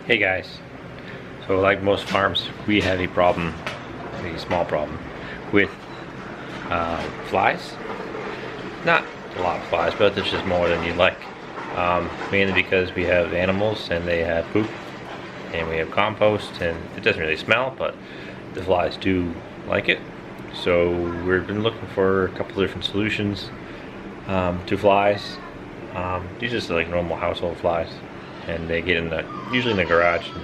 Hey guys, so like most farms, we have a problem, a small problem, with flies. Not a lot of flies, but there's just more than you'd like. Mainly because we have animals and they have poop, and we have compost, and it doesn't really smell, but the flies do like it. So we've been looking for a couple different solutions to flies. These are just like normal household flies, and they get usually in the garage and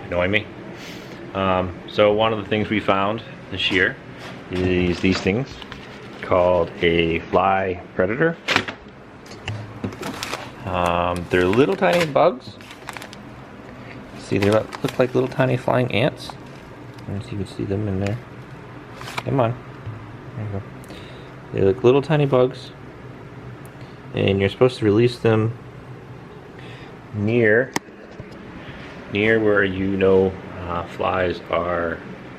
annoy me. So one of the things we found this year is these things called a fly predator. They're little tiny bugs. See, they look like little tiny flying ants. I don't know if you can see them in there. Come on. There you go. They look little tiny bugs, and you're supposed to release them near where you know flies are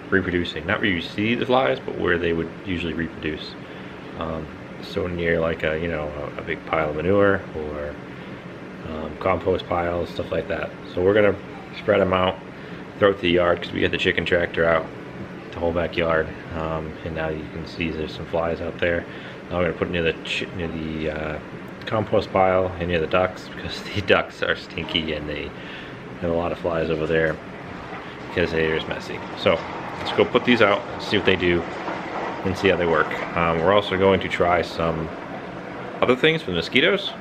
reproducing. Not where you see the flies, but where they would usually reproduce. So near like a big pile of manure or compost piles, stuff like that. So we're gonna spread them out throughout the yard because we got the chicken tractor out the whole backyard, and now you can see there's some flies out there. Now I'm gonna put it near the compost pile and near the ducks, because the ducks are stinky and they have a lot of flies over there because they're just messy. So let's go put these out and see what they do and see how they work. We're also going to try some other things for the mosquitoes.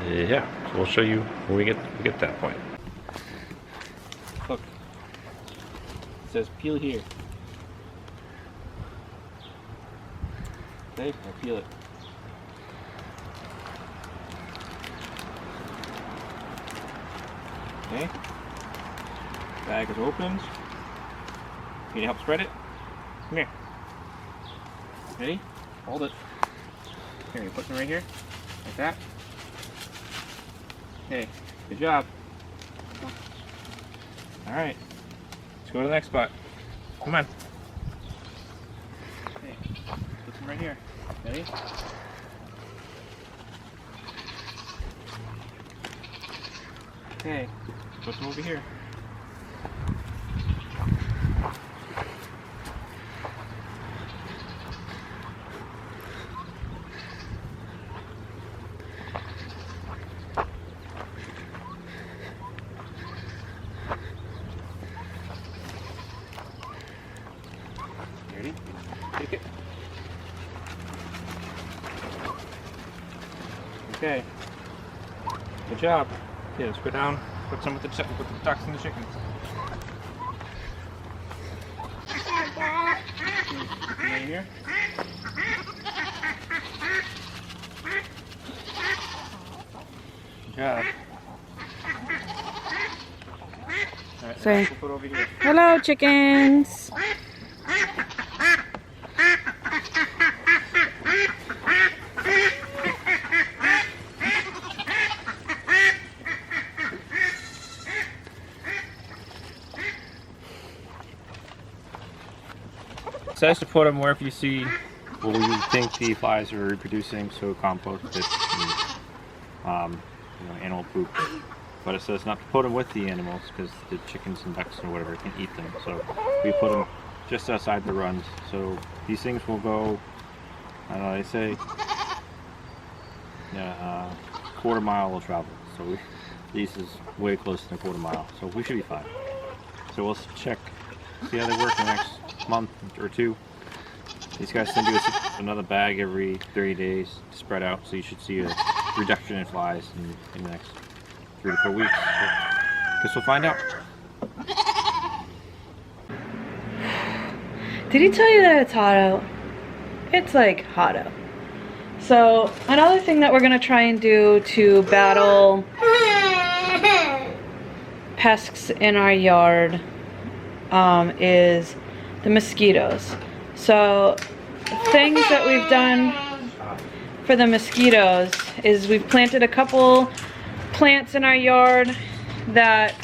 Yeah, so we'll show you when we get to that point. Look, it says peel here. Okay, I'll peel it. Okay, bag is opened. Can you help spread it? Come here. Ready? Hold it. Here, you put them right here, like that. Okay, good job. All right, let's go to the next spot. Come on. Okay, put them right here. Ready? Okay, put them over here. Ready? Take it. Okay. Good job. Okay, let's go down. Put some with the ducks and the chickens. Right here. Good job. Alright, Say, we'll put over here. hello, chickens. It says to put them wherever you see where you think the flies are reproducing, so compost, and, animal poop. But it says not to put them with the animals because the chickens and ducks or whatever can eat them. So we put them just outside the runs. So these things will go, I don't know, they say, quarter mile will travel. So these is way closer than a quarter mile. So we should be fine. So we'll check, see how they work in the next month or two. These guys send you another bag every 30 days to spread out, so you should see a reduction in flies in the next 3 to 4 weeks. So, guess we'll find out. Did he tell you that it's hot out? It's like hot out. So another thing that we're gonna try and do to battle pests in our yard is the mosquitoes. So things that we've done for the mosquitoes is we've planted a couple plants in our yard that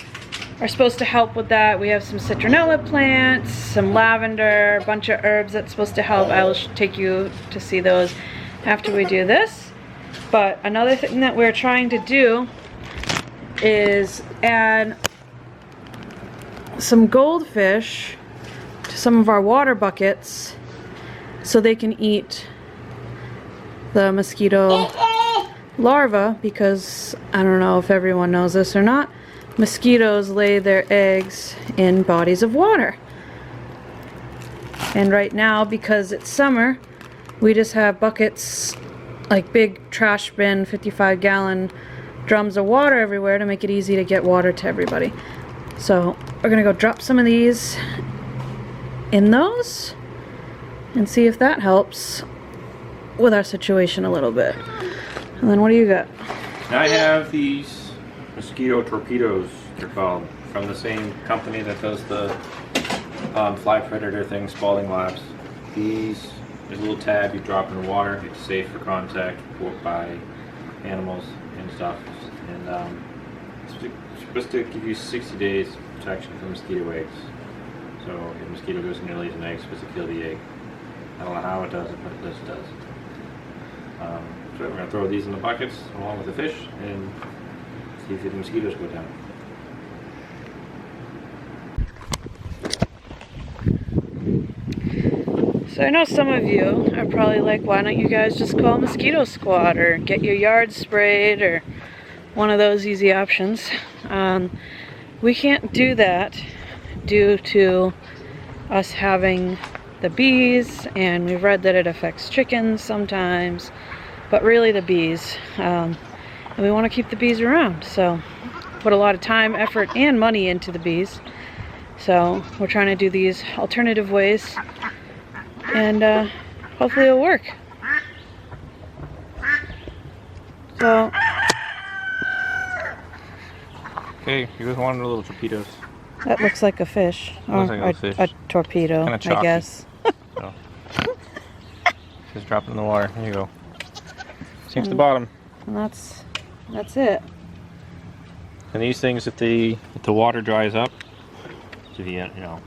are supposed to help with that. We have some citronella plants, some lavender, a bunch of herbs that's supposed to help. I will take you to see those after we do this. But another thing that we're trying to do is add some goldfish to some of our water buckets so they can eat the mosquito larvae, because I don't know if everyone knows this or not, mosquitoes lay their eggs in bodies of water. And right now, because it's summer, we just have buckets, like big trash bin, 55-gallon drums of water everywhere to make it easy to get water to everybody. So we're gonna go drop some of these in those and see if that helps with our situation a little bit. And then what do you got? I have these mosquito torpedoes, they're called, from the same company that does the fly predator thing, Spalding Labs. These, there's a little tab you drop in the water. It's safe for contact by animals and stuff. And it's supposed to give you 60 days protection from mosquito eggs. So if a mosquito goes in there, lays an egg, it's supposed to kill the egg. I don't know how it does it, but this does. So we're going to throw these in the buckets along with the fish and see if the mosquitoes go down. So I know some of you are probably like, why don't you guys just call mosquito squad or get your yard sprayed or one of those easy options. We can't do that due to us having the bees, and we've read that it affects chickens sometimes, but really the bees. And we want to keep the bees around, so put a lot of time, effort, and money into the bees. So we're trying to do these alternative ways, and hopefully it'll work. So, okay, here's one of the little torpedoes. that looks like a fish, or like a fish. a torpedo, Kinda I chalky. guess. So, just drop it in the water. Here you go. Sink to the bottom. And that's it. And these things, if the water dries up, so if you know,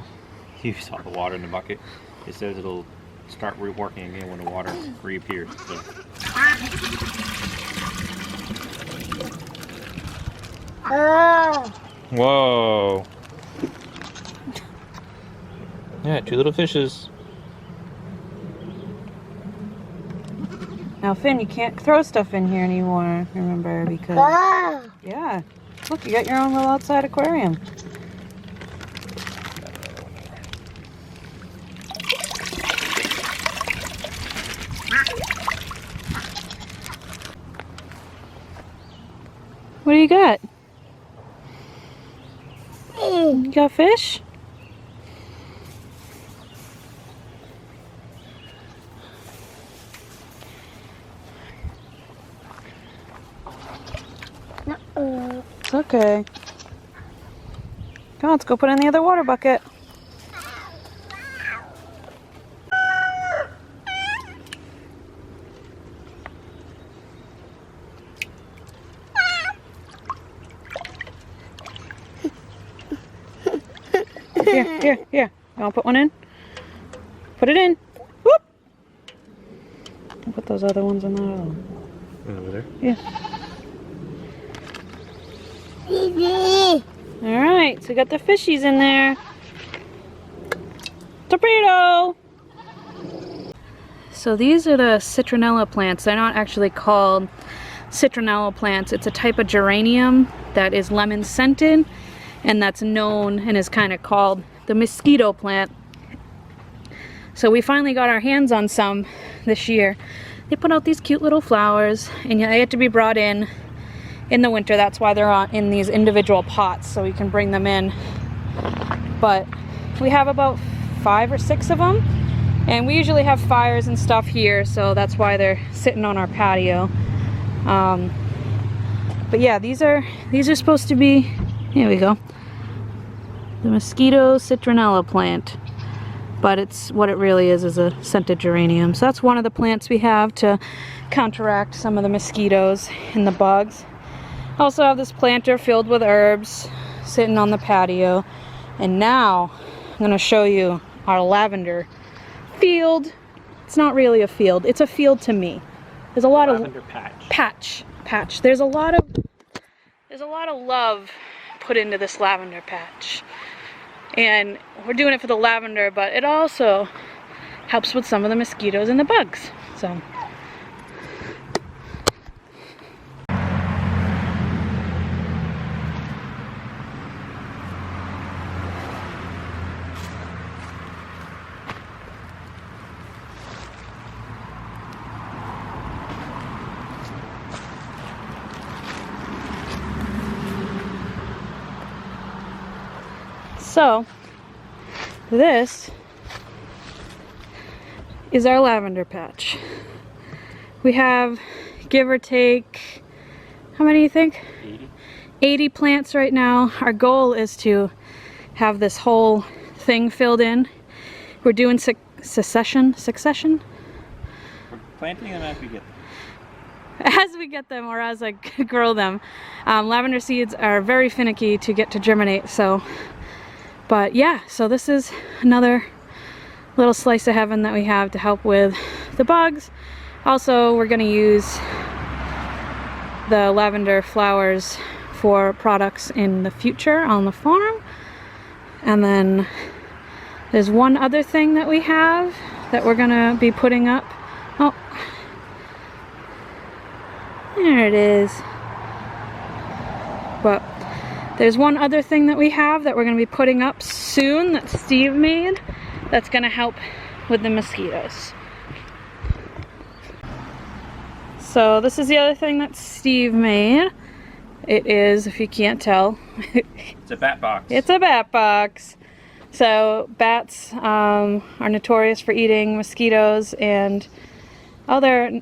you saw the water in the bucket, it says it'll start reworking again when the water reappears. So. Whoa! Yeah, two little fishes. Now, Finn, you can't throw stuff in here anymore, remember, because... Yeah. Look, you got your own little outside aquarium. What do you got? You got fish? It's okay. Come on, let's go put it in the other water bucket. Here. You want to put one in? Put it in. Whoop! I'll put those other ones in there. Over there? Yeah. Alright, so we got the fishies in there. Torpedo! So these are the citronella plants. They're not actually called citronella plants. It's a type of geranium that is lemon scented, and that's known and is kind of called the mosquito plant. So we finally got our hands on some this year. They put out these cute little flowers, and they had to be brought in the winter. That's why they're in these individual pots, so we can bring them in. But we have about 5 or 6 of them, and we usually have fires and stuff here, so that's why they're sitting on our patio. But yeah, these are supposed to be, here we go, the mosquito citronella plant, but it's what it really is a scented geranium. So that's one of the plants we have to counteract some of the mosquitoes and the bugs. I also have this planter filled with herbs sitting on the patio, and now I'm going to show you our lavender field. It's not really a field, it's a field to me. There's a lot of lavender patch. There's a lot of There's a lot of love put into this lavender patch. And we're doing it for the lavender, but it also helps with some of the mosquitoes and the bugs. So. So, this is our lavender patch. We have, give or take, how many do you think? 80. 80 plants right now. Our goal is to have this whole thing filled in. We're doing succession? We're planting them as we get them. As we get them, or as I grow them. Lavender seeds are very finicky to get to germinate, so. But yeah, so this is another little slice of heaven that we have to help with the bugs. Also, we're going to use the lavender flowers for products in the future on the farm. And then there's one other thing that we have that we're going to be putting up. Oh, there it is. But there's one other thing that we have that we're going to be putting up soon that Steve made that's going to help with the mosquitoes. So this is the other thing that Steve made. It is, if you can't tell, it's a bat box. It's a bat box. So bats are notorious for eating mosquitoes and other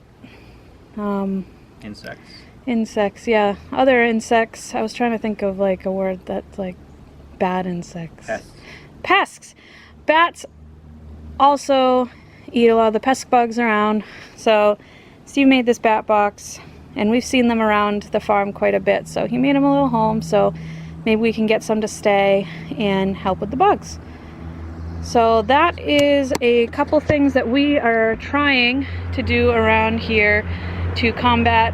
insects. Insects, yeah. Other insects. I was trying to think of like a word that's like bad insects. Pests. Pests. Bats also eat a lot of the pest bugs around. So Steve made this bat box and we've seen them around the farm quite a bit. So he made them a little home so maybe we can get some to stay and help with the bugs. So that is a couple things that we are trying to do around here to combat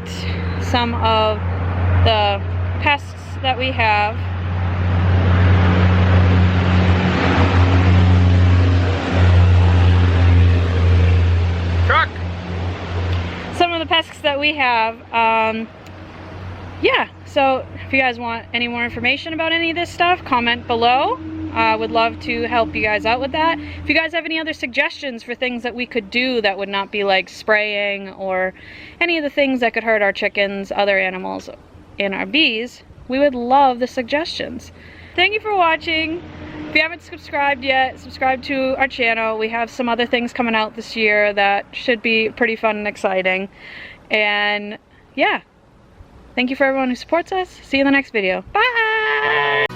some of the pests that we have. Truck! Some of the pests that we have. Yeah, so if you guys want any more information about any of this stuff, comment below. Would love to help you guys out with that. If you guys have any other suggestions for things that we could do that would not be like spraying or any of the things that could hurt our chickens, other animals, and our bees, we would love the suggestions. Thank you for watching. If you haven't subscribed yet, subscribe to our channel. We have some other things coming out this year that should be pretty fun and exciting. And yeah, thank you for everyone who supports us. See you in the next video. Bye! Bye.